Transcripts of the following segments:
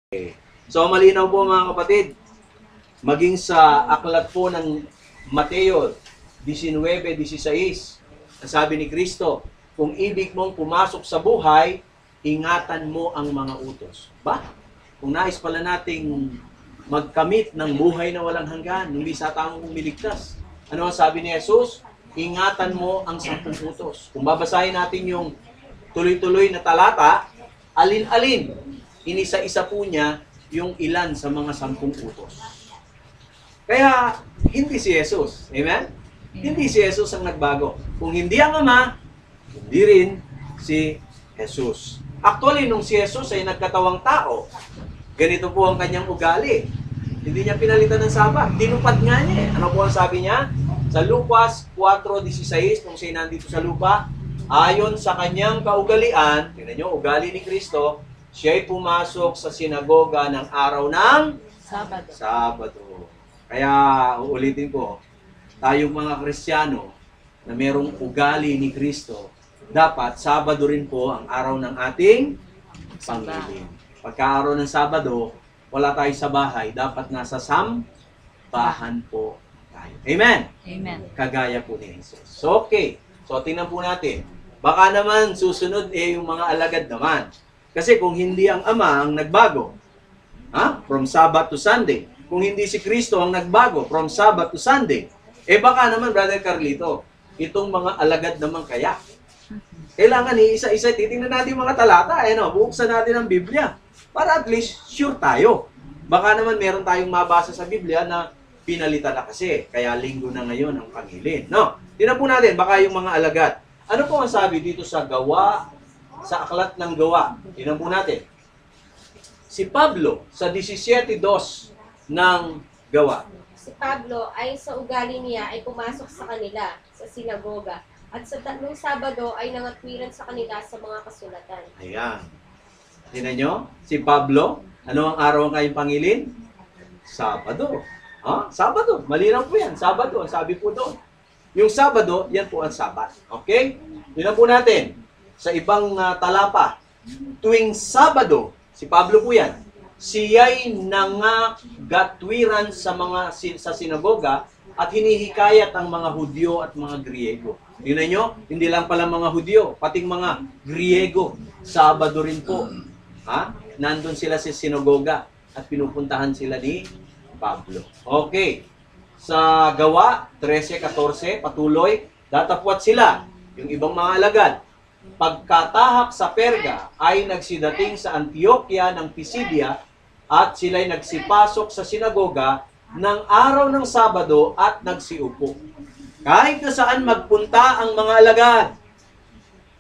Okay. So malinaw po mga kapatid, maging sa aklat po ng Mateo 19:16, sabi ni Kristo, kung ibig mong pumasok sa buhay, ingatan mo ang mga utos. Ba? Kung nais pala nating magkamit ng buhay na walang hanggan, hindi sa tamang umiligtas. Ano ang sabi ni Jesus? Ingatan mo ang 10 utos. Kung babasahin natin yung tuloy-tuloy na talata, alin-alin, inisa-isa po niya yung ilan sa mga 10 utos. Kaya, hindi si Jesus. Amen? Hindi si Jesus ang nagbago. Kung hindi ang Ama, hindi rin si Jesus. Actually, nung si Jesus ay nagkatawang tao, ganito po ang kanyang ugali. Hindi niya pinalitan ng Sabat. Tinupad nga niya eh. Ano po ang sabi niya? Sa Lucas 4:16, kung siya nandito sa lupa, ayon sa kanyang kaugalian, tingnan niyo, ugali ni Kristo, siya'y pumasok sa sinagoga ng araw ng Sabado. Kaya, uulitin ko, tayong mga Kristiyano na merong ugali ni Kristo, dapat Sabado rin po ang araw ng ating Pangilin. Pagka-araw ng Sabado, wala tayo sa bahay, dapat nasa sambahan po tayo. Amen? Amen. Kagaya po ni Jesus. So, okay. So, tingnan po natin. Baka naman susunod yung mga alagad naman. Kasi kung hindi ang Ama ang nagbago, from Sabbath to Sunday, kung hindi si Kristo ang nagbago from Sabbath to Sunday, baka naman, Brother Carlito, itong mga alagad naman kaya. Kailangan isa-isa, titingnan natin yung mga talata, buksan natin ang Biblia, para at least sure tayo. Baka naman meron tayong mabasa sa Biblia na pinalitan na kasi, kaya linggo na ngayon ang Pangilin. No? Tingnan po natin, baka yung mga alagad. Ano po ang sabi dito sa sa aklat ng Gawa? Tingnan po natin. Si Pablo, sa 17:2 ng Gawa. Si Pablo ay sa ugali niya ay pumasok sa kanila sa sinagoga at sa tatlong Sabado ay nangatwiran sa kanila sa mga kasulatan. Ayan. Tingnan nyo, si Pablo, ano ang araw ang kayong Pangilin? Sabado. Sabado. Malinaw po yan. Sabado. Ang sabi po doon. Yung Sabado, yan po ang Sabat. Okay? Tingnan po natin. Sa ibang talapa, tuwing Sabado, si Pablo po yan, siya'y nangagatwiran sa sinagoga at hinihikayat ang mga Hudyo at mga Griego. Tingnan nyo, hindi lang pala mga Hudyo, pating mga Griego, Sabado rin po. Nandun sila sa sinagoga at pinupuntahan sila ni Pablo. Okay. Sa Gawa 13:14, patuloy, datapwat sila, yung ibang mga alagad. Pagkatahak sa Perga ay nagsidating sa Antioquia ng Pisidia at sila'y nagsipasok sa sinagoga ng araw ng Sabado at nagsiupo. Kahit na saan magpunta ang mga alagad,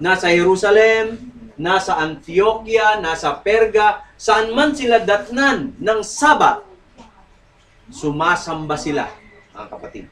nasa Jerusalem, nasa Antioquia, nasa Perga, saan man sila datnan ng Sabat, sumasamba sila, mga kapatid.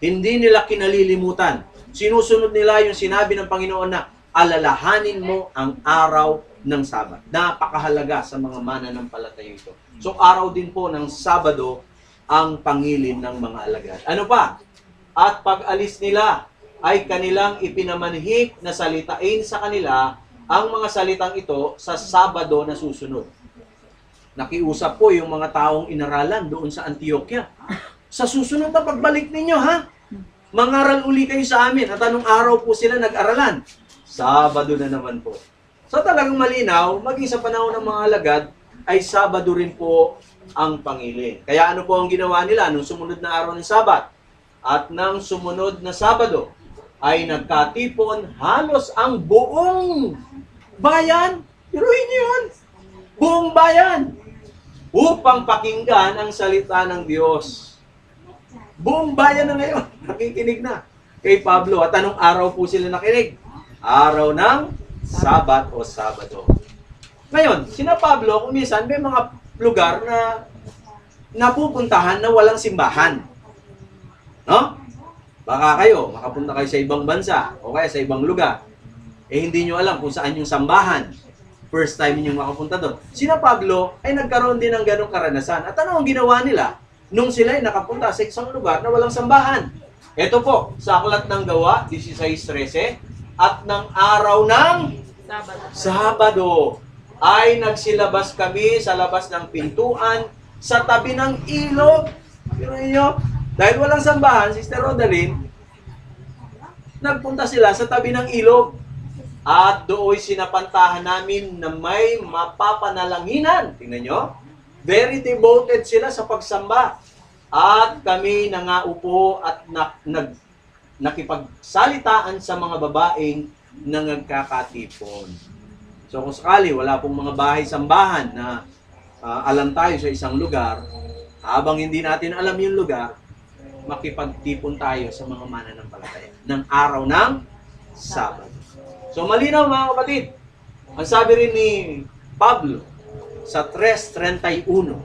Hindi nila kinalilimutan. Sinusunod nila yung sinabi ng Panginoon na alalahanin mo ang araw ng Sabat. Napakahalaga sa mga mananampalataya ito. So, araw din po ng Sabado ang pangilin ng mga alagad. Ano pa? At pag-alis nila ay kanilang ipinamanhik na salitain sa kanila ang mga salitang ito sa Sabado na susunod. Nakiusap po yung mga taong inaralan doon sa Antioquia. Sa susunod na pagbalik ninyo, mangaral uli kayo sa amin. At anong araw po sila nag-aralan? Sabado na naman po. So talagang malinaw, maging sa panahon ng mga alagad, ay Sabado rin po ang pangilin. Kaya ano po ang ginawa nila nung sumunod na araw ng Sabat? At nang sumunod na Sabado, ay nagkatipon halos ang buong bayan. Iruhin niyo yun. Buong bayan. Upang pakinggan ang salita ng Diyos. Buong bayan na ngayon, nakikinig na kay Pablo. At anong araw po sila nakinig? Araw ng Sabat o Sabado. Ngayon, sina Pablo, kung minsan may mga lugar na napupuntahan na walang simbahan. No? Baka kayo, makapunta kayo sa ibang bansa o kaya sa ibang lugar. Hindi nyo alam kung saan yung sambahan. First time niyo makapunta doon. Sina Pablo ay nagkaroon din ng ganong karanasan. At ano ang ginawa nila nung sila ay nakapunta sa isang lugar na walang sambahan? Ito po, sa aklat ng Gawa, 16:13, at ng araw ng Sabado. ay nagsilabas kami sa labas ng pintuan sa tabi ng ilog. Pero niyo, dahil walang sambahan, Sister Rodaline, nagpunta sila sa tabi ng ilog. At doon sinapantahan namin na may mapapanalanginan. Tingnan nyo. Very devoted sila sa pagsamba. At kami nangaupo at nakipagsalitaan sa mga babaeng na nagkakatipon. So kung sakali wala pong mga bahay-sambahan na alam tayo sa isang lugar, habang hindi natin alam yung lugar, makipagtipon tayo sa mga mananampalataya ng araw ng Sabado. So malinaw mga kapatid, ang sabi rin ni Pablo sa 3:31,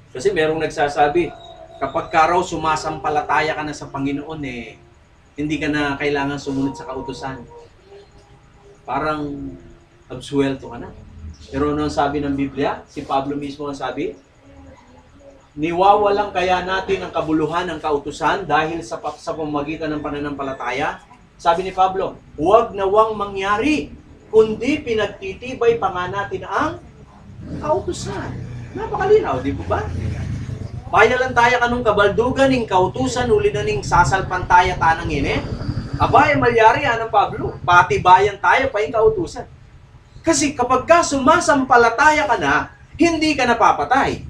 kasi merong nagsasabi, kapag ka raw sumasampalataya ka na sa Panginoon, hindi ka na kailangan sumunod sa kautusan. Parang absuelto ka na. Pero ano ang sabi ng Biblia? Si Pablo mismo ang sabi, niwawalang kaya natin ang kabuluhan ng kautusan dahil sa pamamagitan ng pananampalataya? Sabi ni Pablo, huwag nawang mangyari, kundi pinagtitibay pa nga natin ang kautusan. Napakalinaw, di po ba? Painalan kanong kabaldugan ng kautusan, uli na ning sasalpantaya tanang ine. Abay, malyari ng Pablo, patibayan tayo pa yung kautusan. Kasi kapag ka sumasampalataya ka na, hindi ka napapatay.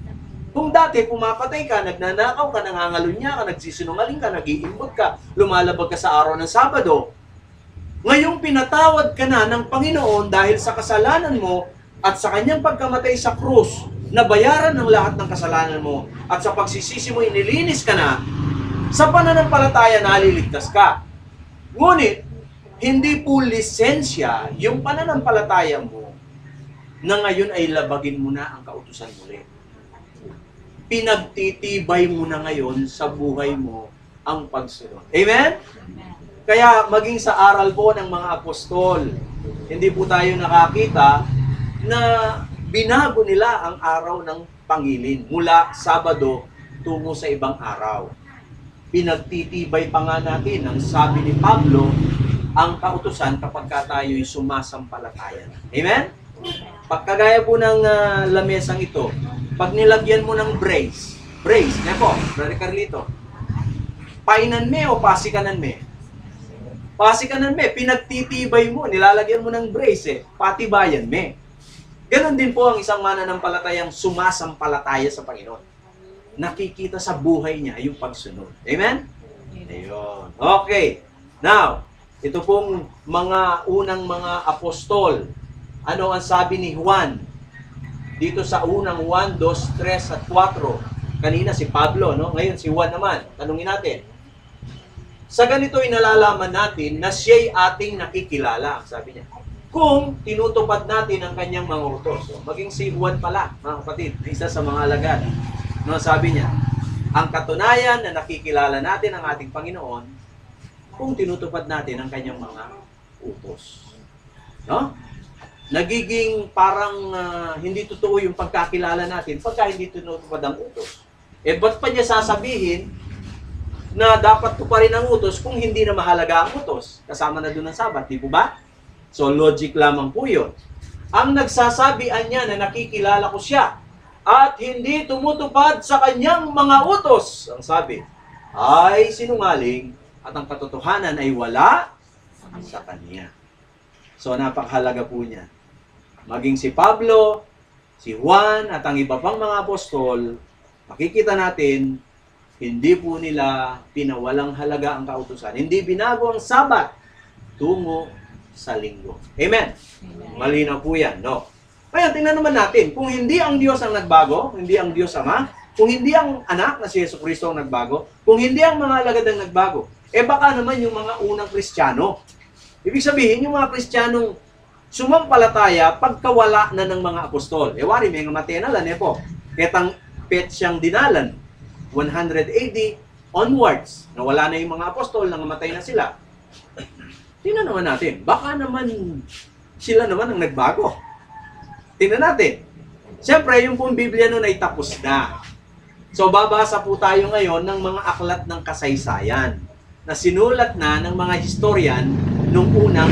Kung dati pumapatay ka, nagnanakaw ka, nangangalunya ka, nagsisinungaling ka, nag-iimbog ka, lumalabag ka sa araw ng Sabado, ngayong pinatawad ka na ng Panginoon dahil sa kasalanan mo at sa kanyang pagkamatay sa krus, nabayaran ng lahat ng kasalanan mo at sa pagsisisi mo inilinis ka na, sa pananampalataya naliligtas ka. Ngunit, hindi po lisensya yung pananampalataya mo na ngayon ay labagin mo na ang kautusan muli. Pinagtitibay mo na ngayon sa buhay mo ang pagsunod. Amen? Kaya maging sa aral po ng mga apostol, hindi po tayo nakakita na binago nila ang araw ng pangilin mula Sabado tungo sa ibang araw. Pinagtitibay pa nga natin ang sabi ni Pablo, ang kautusan kapag tayo'y sumasampalataya. Amen? Pagkagaya po ng lamesang ito, pag nilagyan mo ng brace, ne po, Brother Carlito, painan me o pasikanan me? Pasikanan me, pinagtitibay mo, nilalagyan mo ng brace patibayan me. Ganon din po ang isang mananampalatayang sumasampalataya sa Panginoon. Nakikita sa buhay niya yung pagsunod. Amen? Ayun. Okay. Now, ito pong mga unang mga apostol. Ano ang sabi ni Juan? Dito sa unang 1, 2, 3 at 4. Kanina si Pablo, no? Ngayon si Juan naman. Tanungin natin. Sa ganito inalalaman natin na siya'y ating nakikilala, sabi niya. Kung tinutupad natin ang kanyang mga utos. So, maging si Juan pala, mga kapatid, isa sa mga alagad. No, sabi niya, ang katunayan na nakikilala natin ang ating Panginoon kung tinutupad natin ang kanyang mga utos. No? Nagiging parang hindi totoo yung pagkakilala natin pagka hindi tinutupad ang utos. Ba't pa niya sasabihin na dapat tuparin ang utos kung hindi na mahalaga ang utos? Kasama na doon ang Sabat, di po ba? So, logic lamang po yun. Ang nagsasabihan niya na nakikilala ko siya at hindi tumutupad sa kanyang mga utos, ang sabi, ay sinungaling at ang katotohanan ay wala sa kanya. So, napakahalaga po niya. Maging si Pablo, si Juan, at ang iba pang mga apostol, makikita natin, hindi po nila pinawalang halaga ang kautusan. Hindi binago ang Sabat tungo sa linggo. Amen? Malinaw po yan, no? Kaya tingnan naman natin, kung hindi ang Diyos ang nagbago, hindi ang Diyos Ama, kung hindi ang anak na si Jesucristo ang nagbago, kung hindi ang mga alagad ang nagbago, baka naman yung mga unang Kristiyano. Ibig sabihin, yung mga Kristiyanong sumampalataya pagkawala na ng mga apostol. Wari, may ngamatay na lan, po. Ketang pet siyang dinalan, 100 AD onwards, na wala na yung mga apostol, nangamatay na sila. Tingnan naman natin, baka naman sila naman ang nagbago. Tingnan natin. Siyempre, yung pong Biblia nun ay tapos na. So, babasa po tayo ngayon ng mga aklat ng kasaysayan na sinulat na ng mga historian nung unang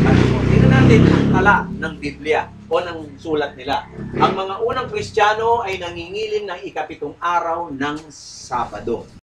panahon. Tingnan natin. natin ang tala ng Biblia o ng sulat nila. Ang mga unang Kristiyano ay nangingilin ng ikapitong araw ng Sabado.